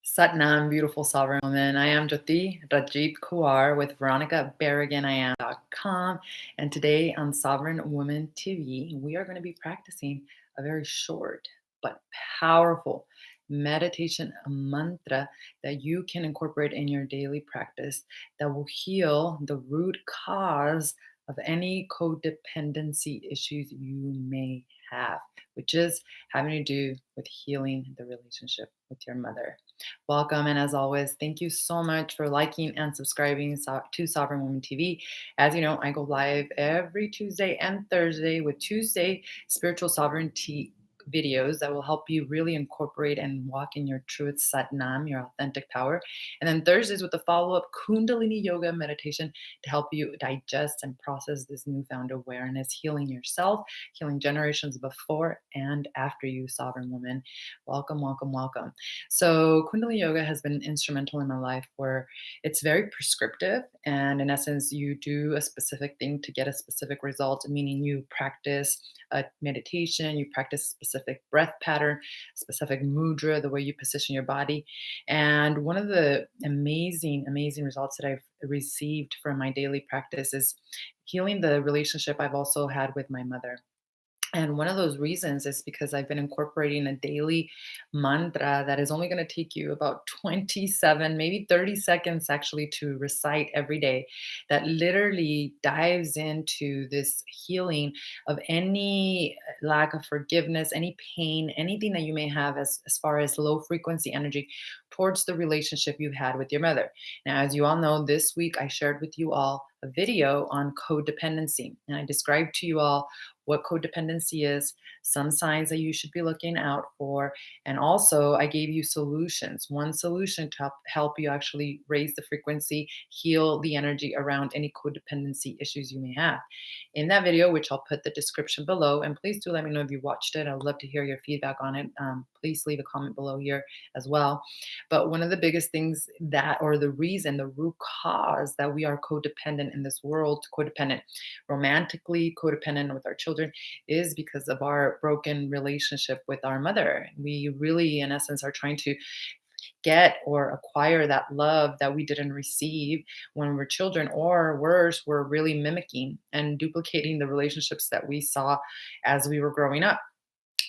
Satnam, beautiful sovereign woman. I am Jyoti Rajit Kaur with Veronica Berrigan. I am.com. And today on Sovereign Woman TV, we are going to be practicing a very short but powerful meditation mantra that you can incorporate in your daily practice that will heal the root cause of any codependency issues you may have, which is having to do with healing the relationship with your mother. Welcome, and as always, thank you so much for liking and subscribing to Sovereign Woman TV. As you know, I go live every Tuesday and Thursday with Tuesday spiritual sovereignty videos that will help you really incorporate and walk in your truth Satnam, your authentic power. And then Thursdays with the follow-up Kundalini Yoga meditation to help you digest and process this newfound awareness, healing yourself, healing generations before and after you, Sovereign Woman. Welcome, welcome, welcome. So, Kundalini Yoga has been instrumental in my life where it's very prescriptive. And in essence, you do a specific thing to get a specific result, meaning you practice a meditation, you practice a specific breath pattern, specific mudra, the way you position your body. And one of the amazing, amazing results that I've received from my daily practice is healing the relationship I've also had with my mother. And one of those reasons is because I've been incorporating a daily mantra that is only going to take you about 27, maybe 30 seconds actually to recite every day, that literally dives into this healing of any lack of forgiveness, any pain, anything that you may have as far as low frequency energy towards the relationship you had with your mother. Now, as you all know, this week I shared with you all a video on codependency, and I described to you all what codependency is, some signs that you should be looking out for, and also I gave you solutions. One solution to help you actually raise the frequency, heal the energy around any codependency issues you may have. In that video, which I'll put the description below, and please do let me know if you watched it. I'd love to hear your feedback on it. Please leave a comment below here as well. But one of the biggest things that, or the reason, the root cause that we are codependent in this world, codependent, romantically codependent with our children, is because of our broken relationship with our mother. We really, in essence, are trying to get or acquire that love that we didn't receive when we were children, or worse, we're really mimicking and duplicating the relationships that we saw as we were growing up.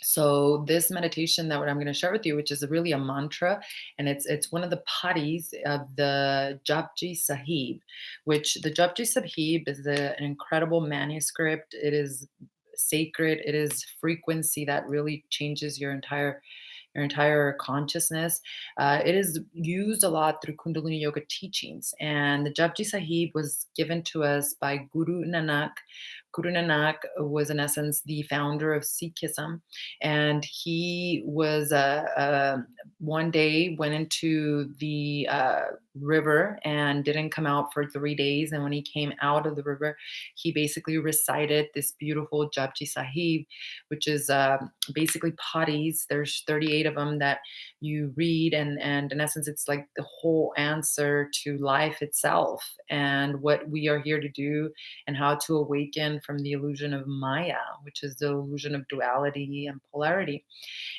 So this meditation that what I'm going to share with you, which is really a mantra, and it's one of the paris of the Japji Sahib, which the Japji Sahib is an incredible manuscript. It is sacred. It is frequency that really changes your entire consciousness. It is used a lot through Kundalini Yoga teachings. And the Japji Sahib was given to us by Guru Nanak. Guru Nanak was, in essence, the founder of Sikhism. And he was, one day, went into the river and didn't come out for 3 days. And when he came out of the river, he basically recited this beautiful Japji Sahib, which is basically paris. There's 38 of them that you read, and in essence, it's like the whole answer to life itself and what we are here to do, and how to awaken from the illusion of Maya, which is the illusion of duality and polarity.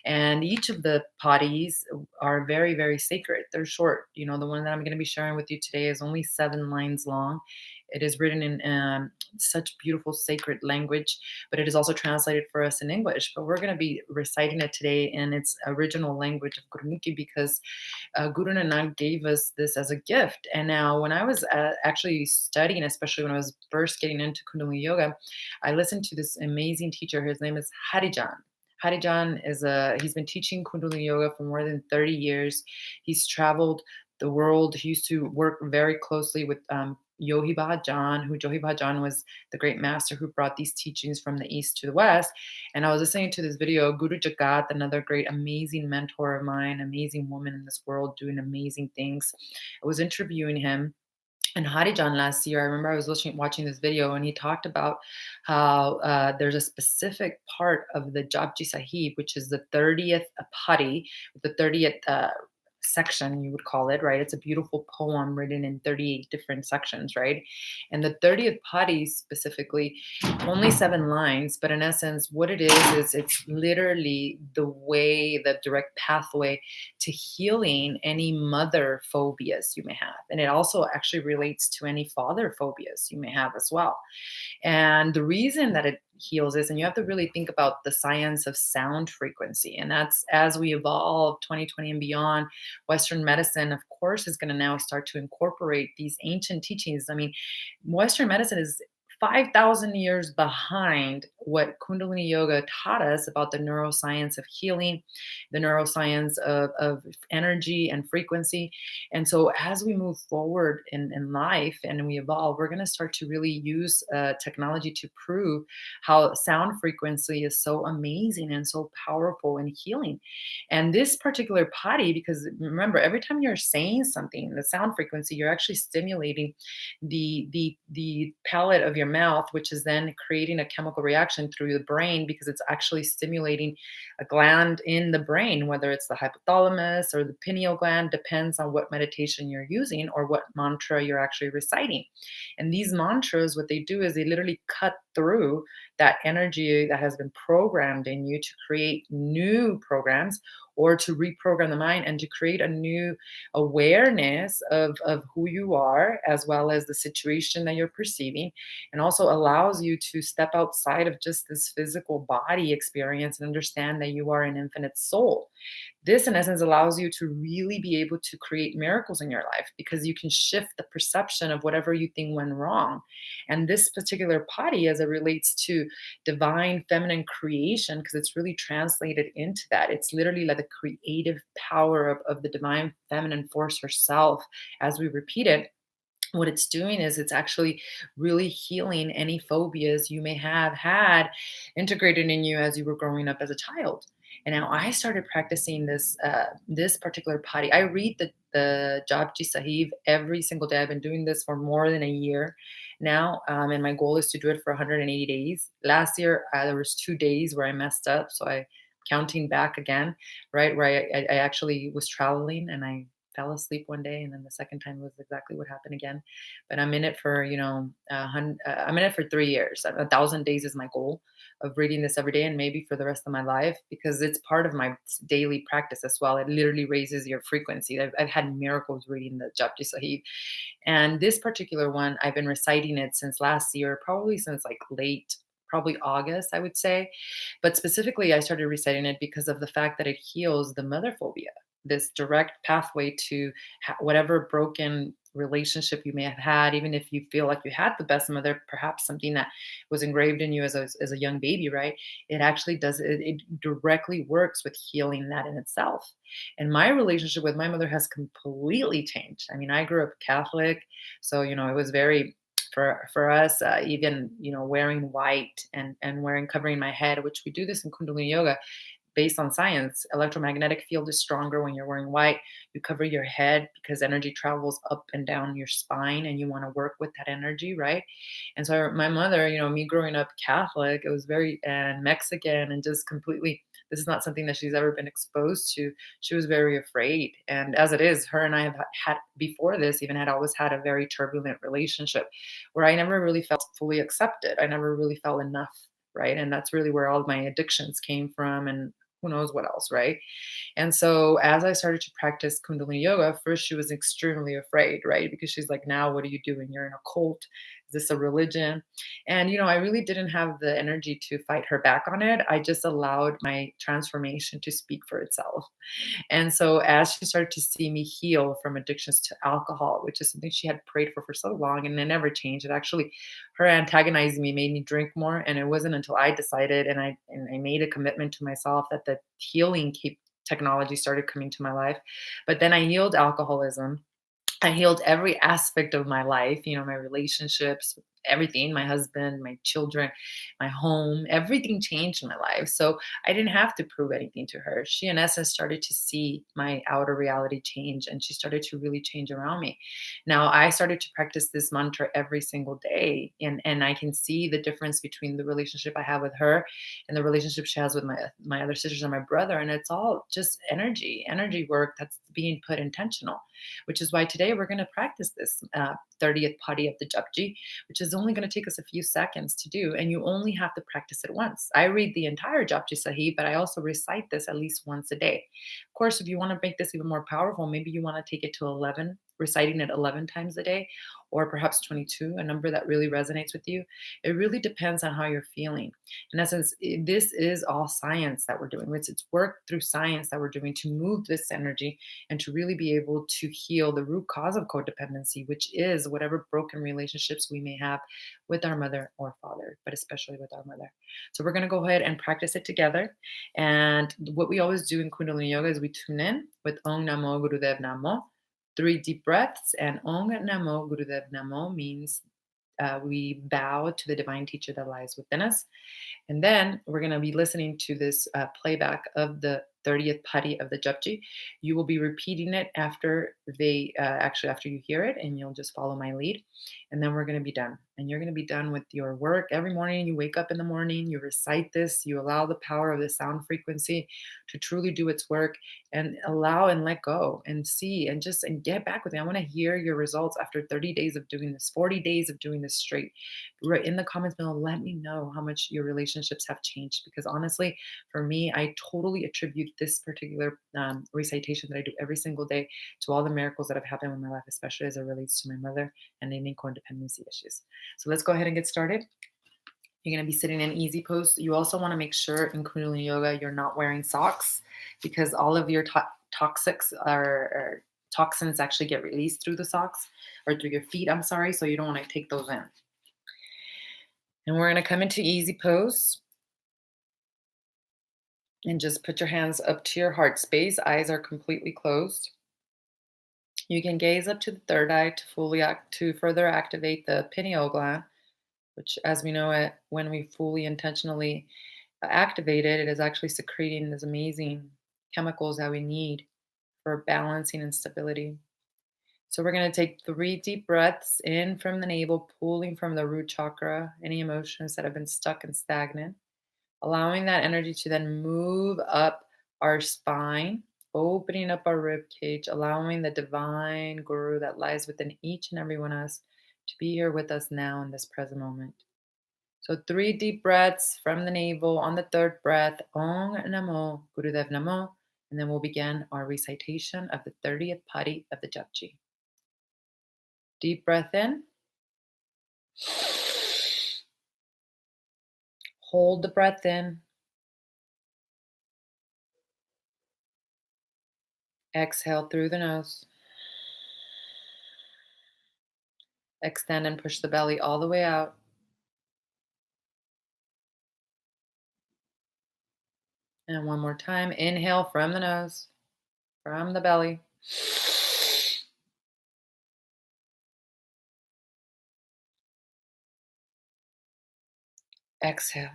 And each of the paris are very, very sacred. They're short. The one that I'm going to be sharing with you today is only 7 lines long. It is written in such beautiful sacred language, but it is also translated for us in English. But we're going to be reciting it today in its original language of Gurmukhi, because Guru Nanak gave us this as a gift. And now, when I was actually studying, especially when I was first getting into Kundalini Yoga, I listened to this amazing teacher. His name is Harijan. Harijan he's been teaching Kundalini Yoga for more than 30 years. He's traveled the world. He used to work very closely with Yogi Bhajan, who Yogi Bhajan was the great master who brought these teachings from the east to the west. And I was listening to this video, Guru Jugat, another great, amazing mentor of mine, amazing woman in this world doing amazing things. I was interviewing him. And Harijan last year, I remember I was watching this video, and he talked about how there's a specific part of the Japji Sahib, which is the 30th pari, the 30th section, you would call it, right? It's a beautiful poem written in 38 different sections, right? And the 30th padi specifically, only 7 lines, but in essence, what it is it's literally the way, the direct pathway to healing any mother phobias you may have. And it also actually relates to any father phobias you may have as well. And the reason that it heals is, and you have to really think about the science of sound frequency. And that's as we evolve 2020 and beyond, Western medicine, of course, is going to now start to incorporate these ancient teachings. I mean, Western medicine is 5,000 years behind what Kundalini Yoga taught us about the neuroscience of healing, the neuroscience of energy and frequency. And so, as we move forward in life and we evolve, we're going to start to really use technology to prove how sound frequency is so amazing and so powerful in healing. And this particular potty, because remember, every time you're saying something, the sound frequency, you're actually stimulating the palate of your mouth, which is then creating a chemical reaction through the brain because it's actually stimulating a gland in the brain, whether it's the hypothalamus or the pineal gland, depends on what meditation you're using or what mantra you're actually reciting. And these mantras, what they do is they literally cut through that energy that has been programmed in you to create new programs or to reprogram the mind and to create a new awareness of who you are as well as the situation that you're perceiving, and also allows you to step outside of just this physical body experience and understand that you are an infinite soul. This, in essence, allows you to really be able to create miracles in your life because you can shift the perception of whatever you think went wrong. And this particular body, as it relates to divine feminine creation, because it's really translated into that, it's literally like the creative power of the divine feminine force herself. As we repeat it, what it's doing is it's actually really healing any phobias you may have had integrated in you as you were growing up as a child. And now I started practicing this particular potty. I read the Japji Sahib every single day. I've been doing this for more than a year now, and my goal is to do it for 180 days. Last year, there was 2 days where I messed up, so I counting back again, right? Where I actually was traveling and I fell asleep one day, and then the second time was exactly what happened again. But I'm in it for I'm in it for 3 years. 1,000 days is my goal of reading this every day, and maybe for the rest of my life because it's part of my daily practice as well. It literally raises your frequency. I've had miracles reading the Japji Sahib, and this particular one I've been reciting it since last year, probably since like late. Probably August, I would say. But specifically, I started reciting it because of the fact that it heals the mother phobia, this direct pathway to whatever broken relationship you may have had, even if you feel like you had the best mother, perhaps something that was engraved in you as a young baby, right? It actually does it directly works with healing that in itself. And my relationship with my mother has completely changed. I mean, I grew up Catholic, so it was very for us, even wearing white and wearing covering my head, which we do this in Kundalini Yoga based on science. Electromagnetic field is stronger when you're wearing white. You cover your head because energy travels up and down your spine and you want to work with that energy, right? And so my mother, me growing up Catholic, it was very and Mexican and just completely, this is not something that she's ever been exposed to. She was very afraid. And as it is, her and I have had before this even had always had a very turbulent relationship where I never really felt fully accepted. I never really felt enough, right? And that's really where all of my addictions came from and who knows what else, right? And so as I started to practice Kundalini Yoga, first she was extremely afraid, right? Because she's like, now what are you doing? You're in a cult. Is this a religion? And, I really didn't have the energy to fight her back on it. I just allowed my transformation to speak for itself. And so as she started to see me heal from addictions to alcohol, which is something she had prayed for so long and it never changed. It actually, her antagonizing me made me drink more. And it wasn't until I decided and I made a commitment to myself that the healing technology started coming to my life. But then I healed alcoholism. I healed every aspect of my life, my relationships, everything, my husband, my children, my home, everything changed in my life. So I didn't have to prove anything to her. She, in essence, started to see my outer reality change, and she started to really change around me. Now I started to practice this mantra every single day, and I can see the difference between the relationship I have with her and the relationship she has with my other sisters and my brother. And it's all just energy work that's being put intentional, which is why today we're going to practice this 30th padi of the Japji, which is only going to take us a few seconds to do. And you only have to practice it once. I read the entire Japji Sahib, but I also recite this at least once a day. Of course, if you want to make this even more powerful, maybe you want to take it to 11, reciting it 11 times a day, or perhaps 22, a number that really resonates with you. It really depends on how you're feeling. In essence, this is all science that we're doing. It's work through science that we're doing to move this energy and to really be able to heal the root cause of codependency, which is whatever broken relationships we may have with our mother or father, but especially with our mother. So we're going to go ahead and practice it together. And what we always do in Kundalini Yoga is we tune in with Om Namo Gurudev Namo, 3 deep breaths, and Om Namo Gurudev Namo means we bow to the divine teacher that lies within us. And then we're going to be listening to this playback of the 30th padi of the Japji. You will be repeating it after after you hear it, and you'll just follow my lead. And then we're going to be done. And you're going to be done with your work. Every morning you wake up in the morning, you recite this, you allow the power of the sound frequency to truly do its work, and allow and let go and see and get back with me. I want to hear your results after 30 days of doing this, 40 days of doing this straight. Right in the comments below, let me know how much your relationships have changed, because honestly, for me, I totally attribute this particular recitation that I do every single day to all the miracles that have happened in my life, especially as it relates to my mother and any codependency issues. So let's go ahead and get started. You're going to be sitting in easy pose. You also want to make sure in Kundalini Yoga you're not wearing socks, because all of your toxics or toxins actually get released through the socks, or through your feet, I'm sorry. So you don't want to take those in. And we're going to come into easy pose. And just put your hands up to your heart space. Eyes are completely closed. You can gaze up to the third eye to further activate the pineal gland, which, as we know it, when we fully intentionally activate it, it is actually secreting these amazing chemicals that we need for balancing and stability. So we're going to take 3 deep breaths in from the navel, pulling from the root chakra any emotions that have been stuck and stagnant, allowing that energy to then move up our spine, opening up our rib cage, allowing the divine guru that lies within each and every one of us to be here with us now in this present moment. So 3 deep breaths from the navel. On the third breath, Om Namo Gurudev Namo, and then we'll begin our recitation of the 30th padi of the Japji. Deep breath in. Hold the breath in. Exhale through the nose. Extend and push the belly all the way out. And one more time. Inhale from the nose, from the belly. Exhale.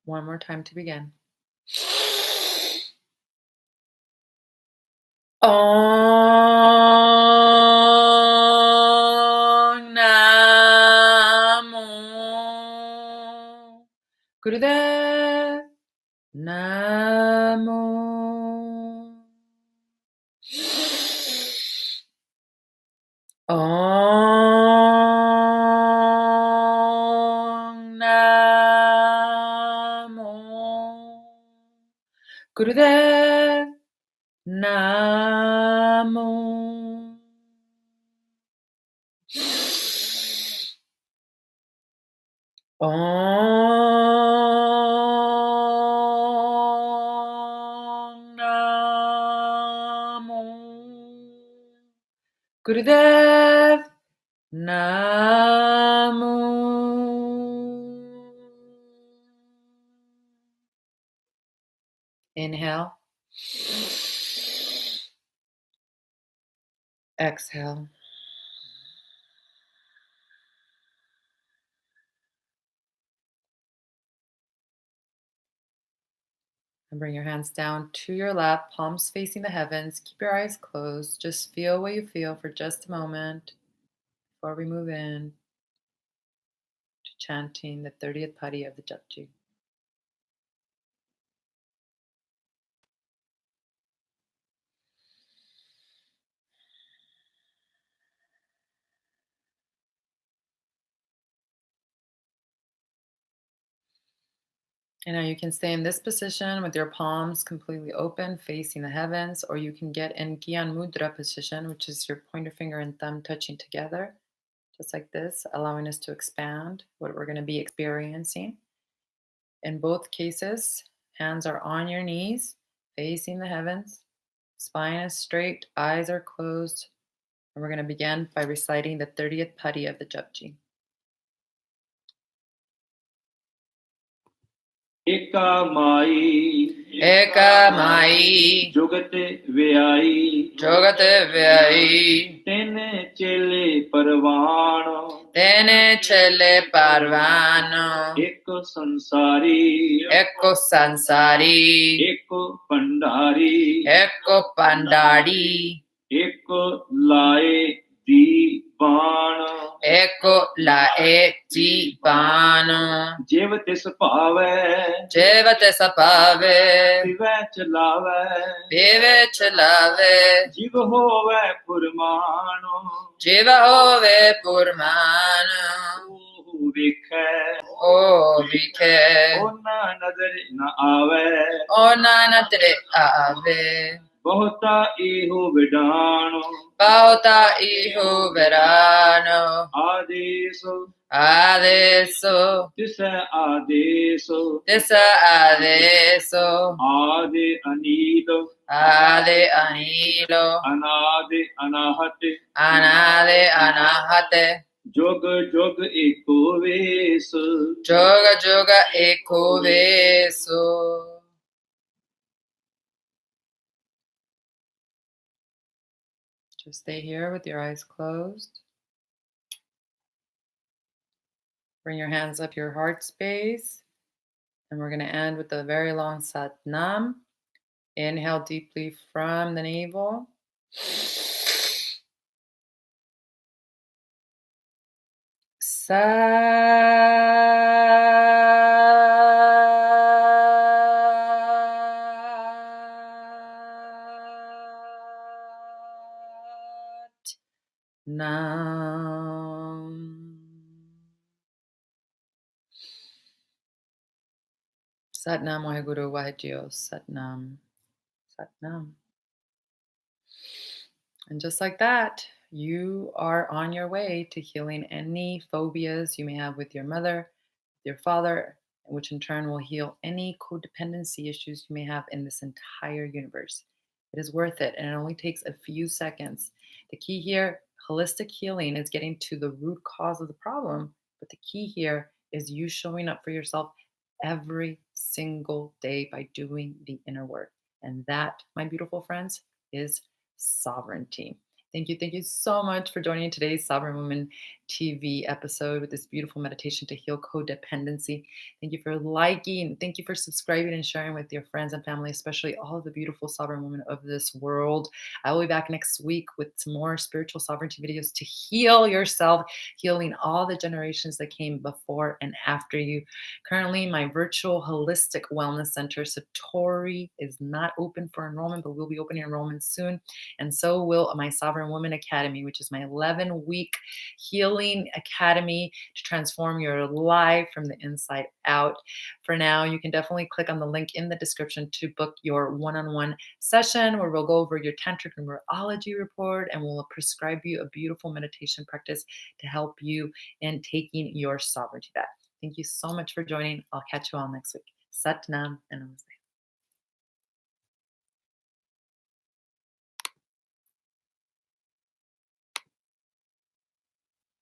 One more time to begin. Om Namo Gurudev Namo. Om Namo Gurudev Namo. Om Namo Gurudev Namo. Inhale. Exhale. And bring your hands down to your lap, palms facing the heavens. Keep your eyes closed. Just feel what you feel for just a moment before we move in to chanting the 30th padi of the Japji. And now you can stay in this position with your palms completely open, facing the heavens, or you can get in Gyan Mudra position, which is your pointer finger and thumb touching together, just like this, allowing us to expand what we're going to be experiencing. In both cases, hands are on your knees, facing the heavens, spine is straight, eyes are closed, and we're going to begin by reciting the 30th padi of the Japji. Aykaa maa-ee, Aykaa maa-ee, jugat vaykhai, jugat vaykhai, tene chaylay parvaann, tene chaylay parvaann, ek sansaaree, sansaaree, bhanddaaree, bhanddaaree, laa-ay deebaann, laa-ay deebaann, jev tis bhaavai, tivai chalaavai, hovai furmaann, furmaann, vaykhai, vaykhai, onaa nadar aavai, nadar, aavai, bahutaa ayho viddaann, bahutaa, viddaann, आदेशो adesso, आदेशो adesso, आदि अनीलो anilo, अनादि अनाहत anahate, जोग जोग एको वेश joga ekoveso. Just stay here with your eyes closed. Bring your hands up your heart space. And we're going to end with a very long Sat Nam. Inhale deeply from the navel. Sat Nam. Sat Nam Waheguru Wahegyo. Sat Nam. Sat Nam. And just like that, you are on your way to healing any phobias you may have with your mother, your father, which in turn will heal any codependency issues you may have in this entire universe. It is worth it, and it only takes a few seconds. The key here, holistic healing, is getting to the root cause of the problem, but the key here is you showing up for yourself every single day by doing the inner work. And that, my beautiful friends, is sovereignty. Thank you so much for joining today's Sovereign Woman TV episode with this beautiful meditation to heal codependency. Thank you for liking, thank you for subscribing and sharing with your friends and family, especially all of the beautiful sovereign women of this world. I will be back next week with some more spiritual sovereignty videos to heal yourself, healing all the generations that came before and after you. Currently, my virtual holistic wellness center, Satori, is not open for enrollment, but we'll be opening enrollment soon. And so will my Sovereign Woman Academy, which is my 11-week healing academy to transform your life from the inside out. For now, you can definitely click on the link in the description to book your one-on-one session where we'll go over your tantric numerology report and we'll prescribe you a beautiful meditation practice to help you in taking your sovereignty back. Thank you so much for joining. I'll catch you all next week. Sat Nam and Namaste.